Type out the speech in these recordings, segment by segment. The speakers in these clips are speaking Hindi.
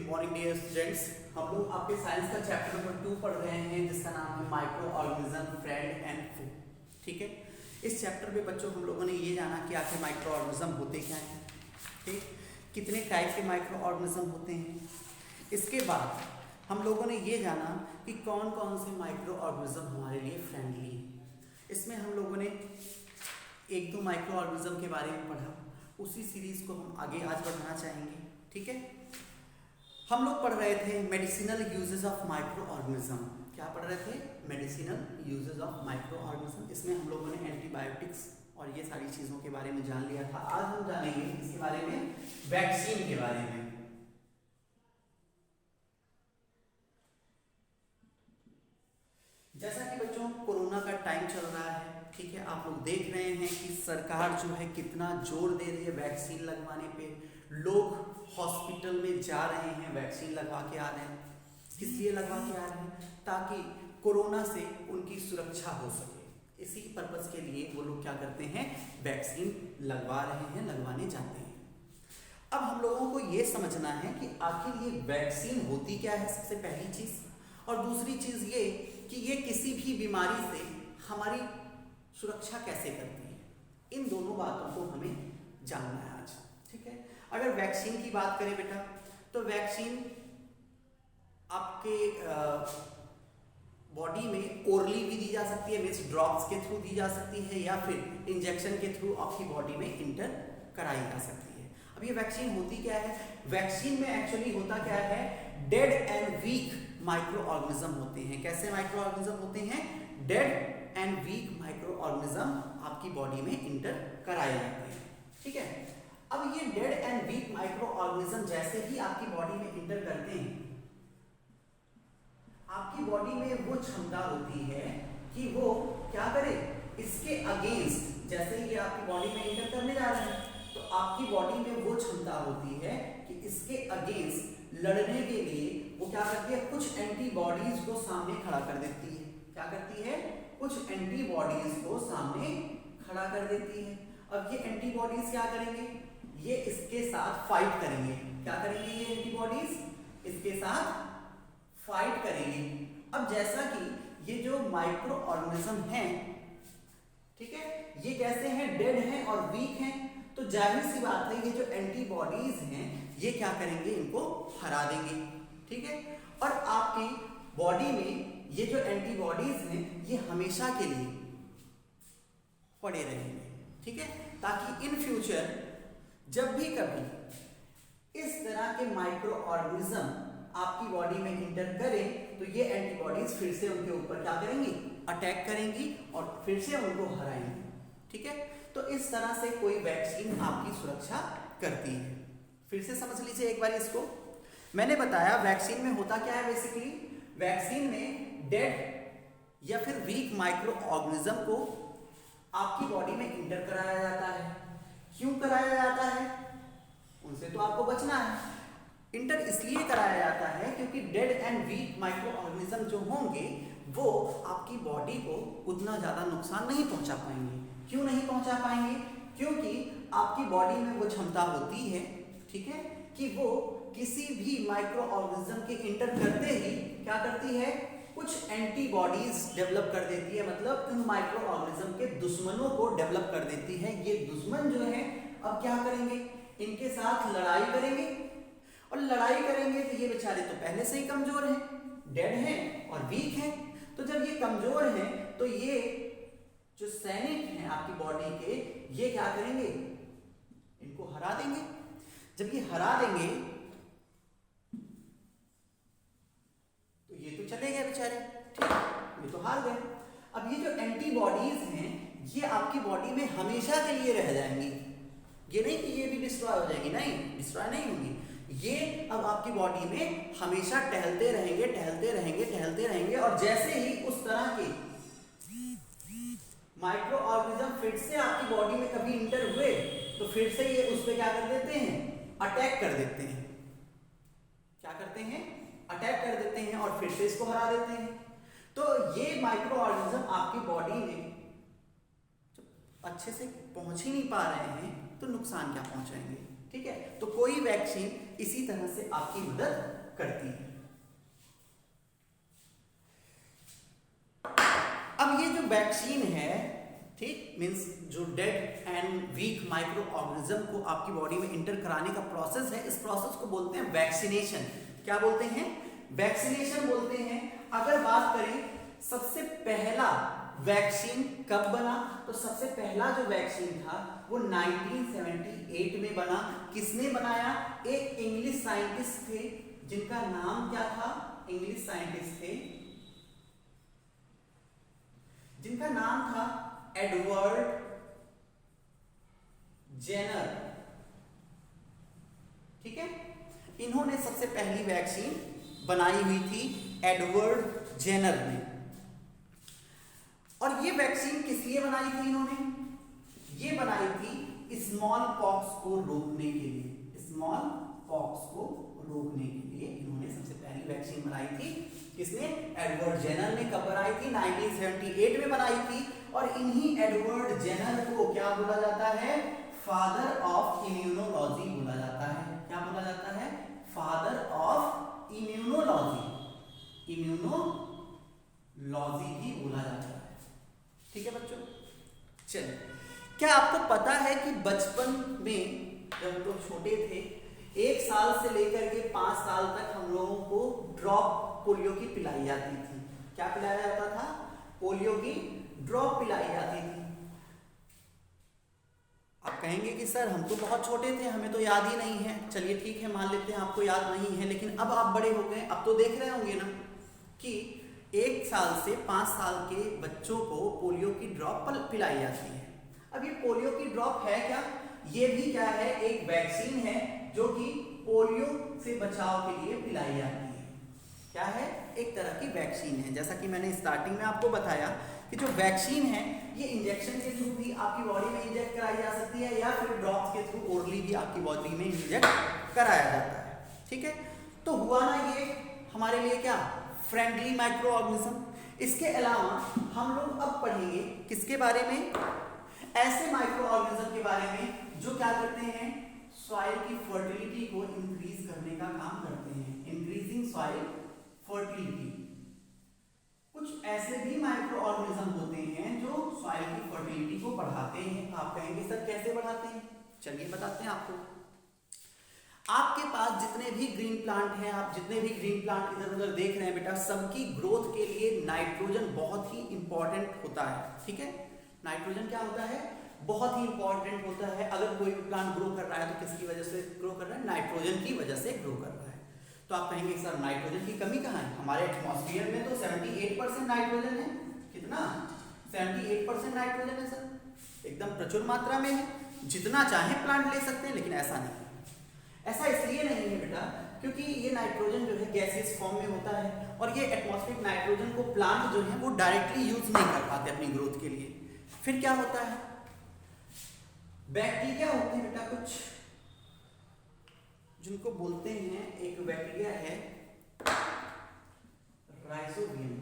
Morning dear students. हम लोग आपके साइंस का चैप्टर नंबर 2 पढ़ रहे हैं जिसका नाम है माइक्रो ऑर्गेनिज्म फ्रेंड एंड फू। ठीक है, इस चैप्टर में बच्चों हम लोगों ने ये जाना कि आखिर माइक्रो ऑर्गेनिज्म होते क्या हैं, ठीक, कितने टाइप के माइक्रो ऑर्गेनिज्म होते हैं। इसके बाद हम लोगों ने ये जाना कि कौन कौन से माइक्रो ऑर्गेनिज्म हमारे लिए फ्रेंडली हैं। इसमें हम लोगों ने एक दो माइक्रो ऑर्गेनिज्म के बारे में पढ़ा, उसी सीरीज को हम आगे आज बढ़ाना चाहेंगे। ठीक है, हम लोग पढ़ रहे थे medicinal uses of micro organism. क्या पढ़ रहे थे? Medicinal uses of micro organism. इसमें हम लोगों ने एंटीबायोटिक्स और ये सारी चीज़ों के बारे में जान लिया था। आज हम जानेंगे इसके बारे में, वैक्सीन के बारे में। जैसा कि बच्चों कोरोना का टाइम चल रहा है, ठीक है, आप लोग देख रहे हैं कि सरकार जो है कितना जोर दे रही है वैक्सीन लगवाने पे। लोग हॉस्पिटल में जा रहे हैं, वैक्सीन लगवा के आ रहे हैं। किस लिए लगवा के आ रहे हैं? ताकि कोरोना से उनकी सुरक्षा हो सके। इसी पर्पस के लिए वो लोग क्या करते हैं, वैक्सीन लगवा रहे हैं, लगवाने जाते हैं। अब हम लोगों को ये समझना है कि आखिर ये वैक्सीन होती क्या है, सबसे पहली चीज। और दूसरी चीज ये कि ये किसी भी बीमारी से हमारी सुरक्षा कैसे करती है। इन दोनों बातों को हमें जानना है आज। ठीक है, अगर वैक्सीन की बात करें बेटा, तो वैक्सीन आपके बॉडी में ओरली भी दी जा सकती है, मीन्स ड्रॉप्स के थ्रू दी जा सकती है, या फिर इंजेक्शन के थ्रू आपकी बॉडी में इंटर कराई जा सकती है। अब ये वैक्सीन होती क्या है? वैक्सीन में एक्चुअली होता क्या है, dead and weak micro organism होते हैं। कैसे माइक्रो ऑर्गेनिज्म होते हैं? Dead and weak micro organism आपकी बॉडी में इंटर कराए जाते हैं। ठीक है, अब ये dead and weak micro organism जैसे ही आपकी बॉडी में इंटर करते हैं, आपकी बॉडी में वो क्षमता होती है कि वो क्या करे, इसके अगेंस्ट, जैसे ही ये आपकी बॉडी में इंटर करने जा रहे हैं तो आपकी बॉडी में वो क्षमता होती है कि इसके अगेंस्ट लड़ने के लिए वो क्या करती है, कुछ एंटीबॉडीज को सामने खड़ा कर देती है। क्या करती है? कुछ एंटीबॉडीज को सामने खड़ा कर देती है। अब ये एंटीबॉडीज क्या करेंगे? ये इसके साथ फाइट करेंगे। क्या करेंगे ये एंटीबॉडीज? इसके साथ फाइट करेंगे। अब जैसा कि ये जो माइक्रो ऑर्गेनिज्म हैं, ठीक है, ये कैसे हैं, डेड हैं और वीक हैं, तो जाहिर सी बात है ये जो एंटीबॉडीज हैं ये क्या करेंगे, इनको हरा देंगे। ठीक है, और आपकी बॉडी में ये जो एंटीबॉडीज हैं ये हमेशा के लिए पड़े रहेंगे। ठीक है, ताकि इन फ्यूचर जब भी कभी इस तरह के माइक्रो ऑर्गेनिज्म आपकी बॉडी में इंटर करें तो ये एंटीबॉडीज फिर से उनके ऊपर क्या करेंगी, अटैक करेंगी और फिर से उनको हराएंगी। ठीक है, तो इस तरह से कोई वैक्सीन आपकी सुरक्षा करती है। फिर से समझ लीजिए एक बार इसको। मैंने बताया वैक्सीन में होता क्या है, बेसिकली वैक्सीन में डेड या फिर वीक माइक्रो ऑर्गेनिज्म को आपकी बॉडी में इंटर कराया जाता है। क्यों कराया जाता है? उनसे तो आपको बचना है। इंटर इसलिए कराया जाता है क्योंकि dead and weak micro organism जो होंगे वो आपकी बॉडी को उतना ज्यादा नुकसान नहीं पहुंचा पाएंगे। क्यों नहीं पहुंचा पाएंगे? क्योंकि आपकी बॉडी में वो क्षमता होती है, ठीक है, कि वो किसी भी माइक्रो ऑर्गेनिज्म के इंटर करते ही क्या करती है, कुछ एंटीबॉडीज डेवलप कर देती है। मतलब इन माइक्रो ऑर्गेनिज्म के दुश्मनों को डेवलप कर देती है। ये दुश्मन जो है अब क्या करेंगे, इनके साथ लड़ाई करेंगे, और लड़ाई करेंगे तो ये बेचारे तो पहले से ही कमजोर हैं, डेड हैं और वीक हैं। तो जब ये कमजोर हैं तो ये जो सैनिक हैं आपकी बॉडी के, ये क्या करेंगे, इनको हरा देंगे। जब ये हरा देंगे तो ये तो चले गए बेचारे, ठीक, ये तो हार गए। अब ये जो एंटीबॉडीज हैं ये आपकी बॉडी में हमेशा के लिए रह जाएंगी। ये नहीं कि ये भी डिस्ट्रॉय हो जाएंगी, नहीं, डिस्ट्रॉय नहीं होंगी। ये अब आपकी बॉडी में हमेशा टहलते रहेंगे, टहलते रहेंगे, टहलते रहेंगे, और जैसे ही उस तरह के माइक्रो ऑर्गेनिज्म फिर से आपकी बॉडी में कभी इंटर हुए तो फिर से ये उस पर क्या कर देते हैं, अटैक कर देते हैं। क्या करते हैं? अटैक कर देते हैं और फिर से इसको हरा देते हैं। तो ये माइक्रो ऑर्गेनिज्म आपकी बॉडी में जब अच्छे से पहुंच ही नहीं पा रहे हैं तो नुकसान क्या पहुंचाएंगे। ठीक है, तो कोई वैक्सीन इसी तरह से आपकी मदद करती है। अब ये जो वैक्सीन है, ठीक, मींस जो dead and weak micro organism को आपकी बॉडी में इंटर कराने का प्रोसेस है, इस प्रोसेस को बोलते हैं वैक्सीनेशन। क्या बोलते हैं? वैक्सीनेशन बोलते हैं। अगर बात करें सबसे पहला वैक्सीन कब बना, तो सबसे पहला जो वैक्सीन था वो 1978 में बना। किसने बनाया? एक इंग्लिश साइंटिस्ट थे जिनका नाम क्या था? इंग्लिश साइंटिस्ट थे जिनका नाम था एडवर्ड जेनर। ठीक है, इन्होंने सबसे पहली वैक्सीन बनाई हुई थी, एडवर्ड जेनर ने। और ये वैक्सीन किस लिए बनाई थी इन्होंने? ये बनाई थी स्मॉल पॉक्स को रोकने के लिए। स्मॉल पॉक्स को रोकने के लिए इन्होंने सबसे पहली वैक्सीन बनाई थी। किसने? एडवर्ड जेनर ने। कब बनाई थी? 1978 में बनाई थी। और इन्हीं एडवर्ड जेनर को क्या बोला जाता है? फादर ऑफ इम्यूनोलॉजी बोला जाता है। क्या बोला जाता है? Father of immunology. इम्यूनोलॉजी भी बोला जाता है। ठीक है बच्चों, चलिए, क्या आपको पता है कि बचपन में जब लोग छोटे थे, 1 साल से लेकर के 5 साल तक हम लोगों को ड्रॉप पोलियो की पिलाई जाती थी। क्या पिलाया जाता था? पोलियो की ड्रॉप पिलाई जाती थी। आप कहेंगे कि सर हम तो बहुत छोटे थे, हमें तो याद ही नहीं है। चलिए ठीक है, मान लेते हैं आपको याद नहीं है, लेकिन अब आप बड़े हो गए, अब तो देख रहे होंगे ना कि 1 साल से 5 साल के बच्चों को पोलियो की ड्रॉप पिलाई जाती है। अब ये पोलियो की ड्रॉप है क्या? ये भी क्या है? एक वैक्सीन है जो कि पोलियो से बचाव के लिए पिलाई जाती है। क्या है? एक तरह की वैक्सीन है। जैसा कि मैंने स्टार्टिंग में आपको बताया कि जो वैक्सीन है ये इंजेक्शन के थ्रू भी आपकी बॉडी में इंजेक्ट कराई जा सकती है, या फिर ड्रॉप्स के थ्रू ओरली भी आपकी बॉडी में इंजेक्ट कराया जाता है। ठीक है, तो हुआ ना ये हमारे लिए क्या? Friendly micro organism. इसके अलावा हम लोग अब पढ़ेंगे किसके बारे में? ऐसे माइक्रो ऑर्गेनिज्म के बारे में जो क्या करते हैं? सॉइल की फर्टिलिटी को इंक्रीज करने का काम करते हैं। Increasing soil fertility. कुछ ऐसे भी माइक्रो ऑर्गेनिज्म होते हैं जो सॉइल की फर्टिलिटी को बढ़ाते हैं। आप कहेंगे सर कैसे बढ़ाते हैं? चलिए बताते हैं आपको। आपके पास जितने भी ग्रीन प्लांट हैं, आप जितने भी ग्रीन प्लांट इधर उधर देख रहे हैं बेटा, सबकी ग्रोथ के लिए नाइट्रोजन बहुत ही इंपॉर्टेंट होता है। ठीक है, नाइट्रोजन क्या होता है? बहुत ही इंपॉर्टेंट होता है। अगर कोई भी प्लांट ग्रो कर रहा है तो किसकी वजह से ग्रो कर रहा है? नाइट्रोजन की वजह से ग्रो कर रहा है। तो आप कहेंगे सर नाइट्रोजन की कमी कहाँ है? हमारे एटमॉस्फेयर में तो 78% नाइट्रोजन है। कितना? 78% नाइट्रोजन है सर, एकदम प्रचुर मात्रा में है। जितना चाहे प्लांट ले सकते हैं, लेकिन ऐसा नहीं। ऐसा इसलिए नहीं है बेटा क्योंकि ये नाइट्रोजन जो है गैसियस फॉर्म में होता है, और ये एटमॉस्फेरिक नाइट्रोजन को प्लांट जो है वो डायरेक्टली यूज नहीं कर पाते अपनी ग्रोथ के लिए। फिर क्या होता है? बैक्टीरिया होते हैं बेटा कुछ, जिनको बोलते हैं, एक बैक्टीरिया है राइजोबियम।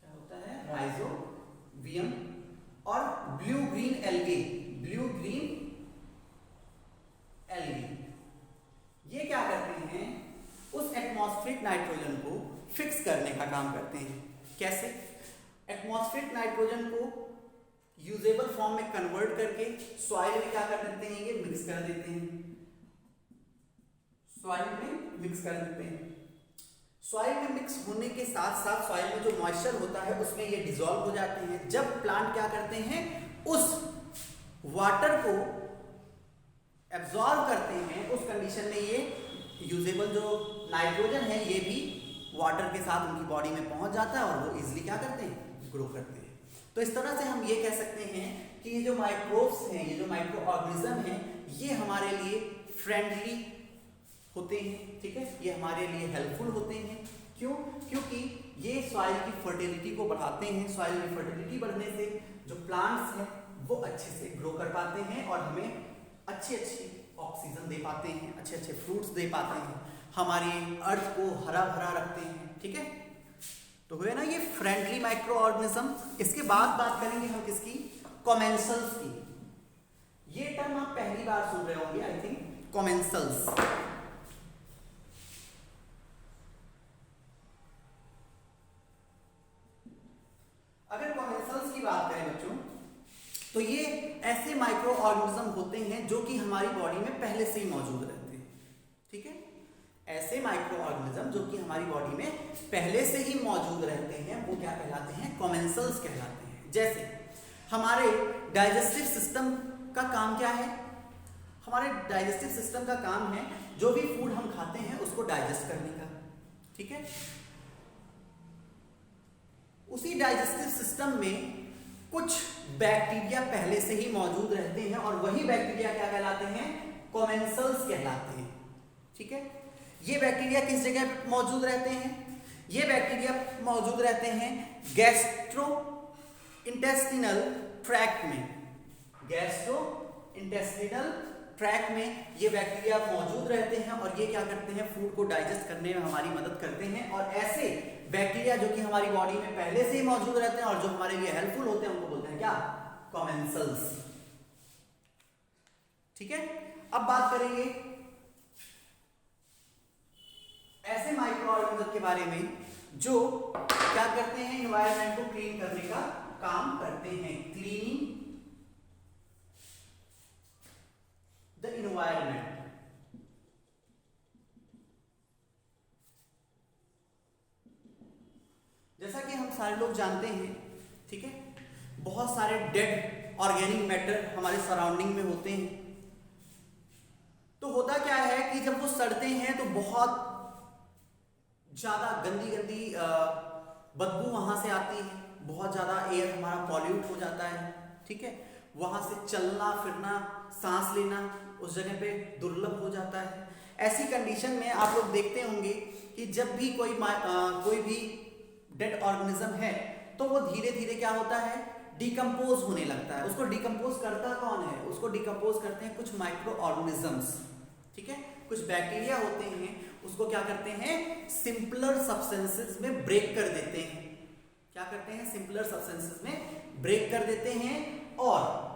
क्या होता है? राइजोबियम। और blue green algae. Blue green algae ये क्या करते हैं? उस एटमॉस्फेरिक नाइट्रोजन को फिक्स करने का काम करते हैं। कैसे? एटमॉस्फेरिक नाइट्रोजन को यूजेबल फॉर्म में कन्वर्ट करके सॉइल में क्या कर देते हैं? ये मिक्स कर देते हैं। सॉइल में मिक्स कर देते हैं। सॉइल में मिक्स होने के साथ साथ सॉइल में जो मॉइस्चर होता है उसमें ये डिसॉल्व हो जाते हैं। जब प्लांट क्या करते हैं? उस वाटर को एब्जॉर्ब करते हैं, उस कंडीशन में ये यूजेबल जो नाइट्रोजन है ये भी वाटर के साथ उनकी बॉडी में पहुंच जाता है और वो इजीली क्या करते हैं? ग्रो करते हैं। तो इस तरह से हम ये कह सकते हैं कि ये जो माइक्रोब्स हैं, ये जो माइक्रो ऑर्गेनिज्म हैं, ये हमारे लिए फ्रेंडली होते हैं। ठीक है, ये हमारे लिए हेल्पफुल होते हैं। क्यों? क्योंकि ये सॉइल की फर्टिलिटी को बढ़ाते हैं। सॉइल में फर्टिलिटी बढ़ने से जो प्लांट्स हैं वो अच्छे से ग्रो कर पाते हैं और हमें अच्छी ऑक्सीजन दे पाते हैं, अच्छे फ्रूट्स दे पाते हैं, हमारी अर्थ को हरा भरा रखते हैं। ठीक है, तो हुए ना ये फ्रेंडली माइक्रो ऑर्गेनिज्म। इसके बाद बात करेंगे हम किसकी? कॉमेंसल्स की। ये टर्म आप पहली बार सुन रहे होंगे आई थिंक। कॉमेंसल्स। अगर कॉमेंसल्स की बात करें बच्चों, तो ये ऐसे माइक्रो ऑर्गेनिज्म होते हैं जो कि हमारी बॉडी में पहले से ही मौजूद रहते हैं। ठीक है, ऐसे माइक्रो ऑर्गेनिज्म जो कि हमारी बॉडी में पहले से ही मौजूद रहते हैं वो क्या कहलाते हैं? कॉमेंसल्स कहलाते हैं। जैसे हमारे डाइजेस्टिव सिस्टम का काम क्या है? हमारे डाइजेस्टिव सिस्टम का काम है जो भी फूड हम खाते हैं उसको डाइजेस्ट करने का। ठीक है, उसी डाइजेस्टिव सिस्टम में कुछ बैक्टीरिया पहले से ही मौजूद रहते हैं और वही बैक्टीरिया क्या कहलाते हैं? कॉमेंसल्स कहलाते हैं। ठीक है, ये बैक्टीरिया किस जगह मौजूद रहते हैं? ये बैक्टीरिया मौजूद रहते हैं गैस्ट्रो इंटेस्टिनल ट्रैक्ट में। गैस्ट्रो इंटेस्टिनल ट्रैक में ये बैक्टीरिया मौजूद रहते हैं और ये क्या करते हैं? फूड को डाइजेस्ट करने में हमारी मदद करते हैं। और ऐसे बैक्टीरिया जो कि हमारी बॉडी में पहले से ही मौजूद रहते हैं और जो हमारे लिए हेल्पफुल होते हैं उनको बोलते हैं क्या? कॉमेंसल्स। ठीक है, अब बात करेंगे ऐसे माइक्रो ऑर्गेनिज्म के बारे में जो क्या करते हैं? एनवायरनमेंट को क्लीन करने का काम करते हैं। Cleaning the environment. जैसा कि हम सारे लोग जानते हैं, ठीक है, बहुत सारे डेड ऑर्गेनिक मैटर हमारे सराउंडिंग में होते हैं। तो होता क्या है कि जब वो सड़ते हैं तो बहुत ज्यादा गंदी गंदी बदबू वहां से आती है, बहुत ज्यादा एयर हमारा पॉल्यूट हो जाता है। ठीक है, वहां से चलना फिरना सांस लेना उस जगह पे दुर्लभ हो जाता है। ऐसी कंडीशन में आप लोग देखते होंगे कि जब भी कोई भी डेड ऑर्गेनिज्म है तो वो धीरे धीरे क्या होता है? डिकम्पोज होने लगता है। उसको डिकम्पोज करता कौन है? उसको डिकम्पोज करते हैं कुछ माइक्रो ऑर्गेनिजम्स। ठीक है, कुछ बैक्टीरिया होते हैं, उसको क्या करते हैं? सिंपलर सब्सटेंसेस में ब्रेक कर देते हैं। क्या करते हैं? सिंपलर सब्सटेंसेस में ब्रेक कर देते हैं और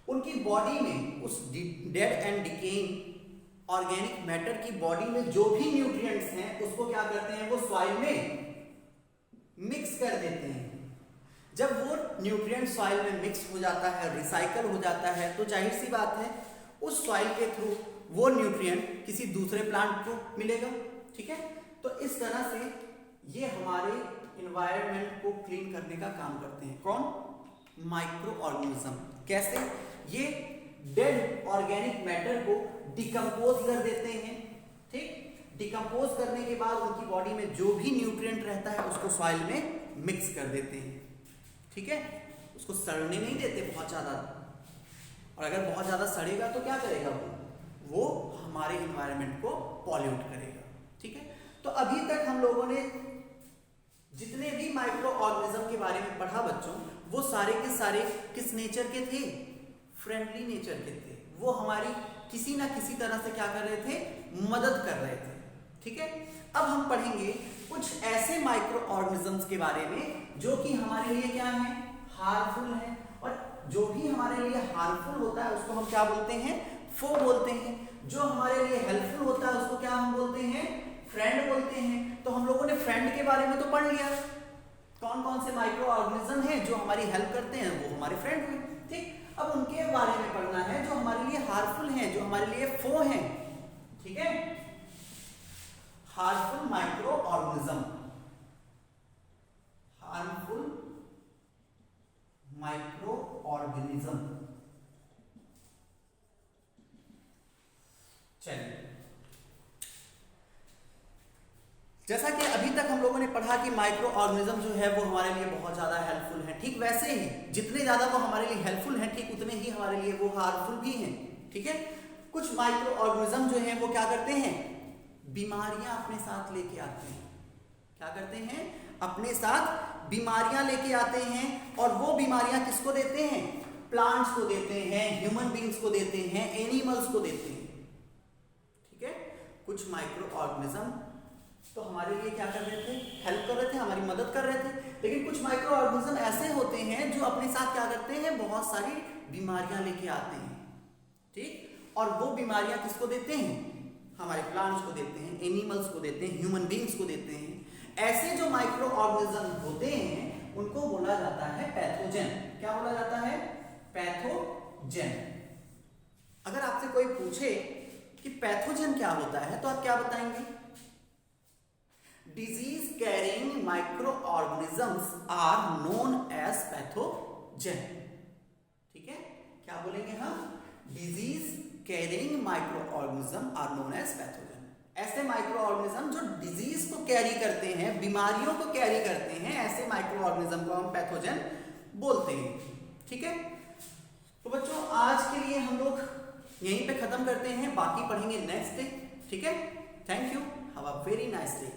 उनकी बॉडी में उस dead and decaying organic matter की बॉडी में जो भी न्यूट्रिएंट्स हैं उसको क्या करते हैं? वो सॉइल में मिक्स कर देते हैं। जब वो न्यूट्रिएंट सॉइल में मिक्स हो जाता है, रिसाइकल हो जाता है, तो जाहिर सी बात है उस सॉइल के थ्रू वो न्यूट्रिएंट किसी दूसरे प्लांट को मिलेगा। ठीक है, तो इस तरह से ये हमारे एनवायरनमेंट को क्लीन करने का काम करते हैं। कौन? Micro organism. कैसे? ये डेड ऑर्गेनिक मैटर को डिकम्पोज कर देते हैं। ठीक, डिकम्पोज करने के बाद उनकी बॉडी में जो भी न्यूट्रिएंट रहता है उसको सॉइल में मिक्स कर देते हैं। ठीक है, उसको सड़ने नहीं देते बहुत ज्यादा, और अगर बहुत ज्यादा सड़ेगा तो क्या करेगा? वो हमारे एनवायरनमेंट को पॉल्यूट करेगा। ठीक है, तो अभी तक हम लोगों ने जितने भी माइक्रो ऑर्गेनिज्म के बारे में पढ़ा बच्चों, वो सारे के सारे किस नेचर के थे? फ्रेंडली नेचर के थे। वो हमारी किसी ना किसी तरह से क्या कर रहे थे? मदद कर रहे थे। ठीक है, अब हम पढ़ेंगे कुछ ऐसे माइक्रो ऑर्गेनिजम्स के बारे में जो कि हमारे लिए क्या है? हार्मफुल है। और जो भी हमारे लिए हार्मफुल होता है उसको हम क्या बोलते हैं? फो बोलते हैं। जो हमारे लिए हेल्पफुल होता है उसको क्या हम बोलते हैं? फ्रेंड बोलते हैं। तो हम लोगों ने फ्रेंड के बारे में तो पढ़ लिया, कौन कौन से माइक्रो ऑर्गेनिज्म हैं जो हमारी हेल्प करते हैं, वो हमारे फ्रेंड हुए। ठीक, अब उनके बारे में पढ़ना है जो हमारे लिए हार्मफुल हैं, जो हमारे लिए फो हैं। ठीक है, harmful micro organism, harmful micro organism. चलिए, जैसा कि अभी तक हम लोगों ने पढ़ा कि माइक्रो ऑर्गेनिज्म जो है वो हमारे लिए बहुत ज्यादा हेल्पफुल है, ठीक वैसे ही जितने ज्यादा वो हमारे लिए हेल्पफुल हैं ठीक उतने ही हमारे लिए वो हार्मफुल भी हैं। ठीक है, कुछ माइक्रो ऑर्गेनिज्म जो हैं वो क्या करते हैं? बीमारियां अपने साथ लेके आते हैं। क्या करते हैं? अपने साथ बीमारियां लेके आते हैं, और वो बीमारियां किसको देते हैं? प्लांट्स को देते हैं, ह्यूमन बींग्स को देते हैं, एनिमल्स को देते हैं। ठीक है, कुछ माइक्रो ऑर्गेनिज्म तो हमारे लिए क्या कर रहे थे? हेल्प कर रहे थे, हमारी मदद कर रहे थे। लेकिन कुछ माइक्रो ऑर्गेनिज्म ऐसे होते हैं जो अपने साथ क्या करते हैं? बहुत सारी बीमारियां लेके आते हैं। ठीक, और वो बीमारियां किसको देते हैं? हमारे प्लांट्स को देते हैं, एनिमल्स को देते हैं, ह्यूमन बींग्स को देते हैं। ऐसे जो माइक्रो ऑर्गेनिज्म होते हैं उनको बोला जाता है पैथोजन। क्या बोला जाता है? पैथोजन। अगर आपसे कोई पूछे कि पैथोजन क्या होता है तो आप क्या बताएंगे? Disease carrying micro organisms are known as pathogen. ठीक है, क्या बोलेंगे हम? Disease carrying micro organism are known as pathogen. ऐसे माइक्रो ऑर्गेनिज्म जो डिजीज को कैरी करते हैं, बीमारियों को कैरी करते हैं, ऐसे माइक्रो ऑर्गेनिज्म को हम पैथोजन बोलते हैं। ठीक है, तो बच्चों आज के लिए हम लोग यहीं पे खत्म करते हैं, बाकी पढ़ेंगे नेक्स्ट डे। ठीक है, thank you, have a very nice day.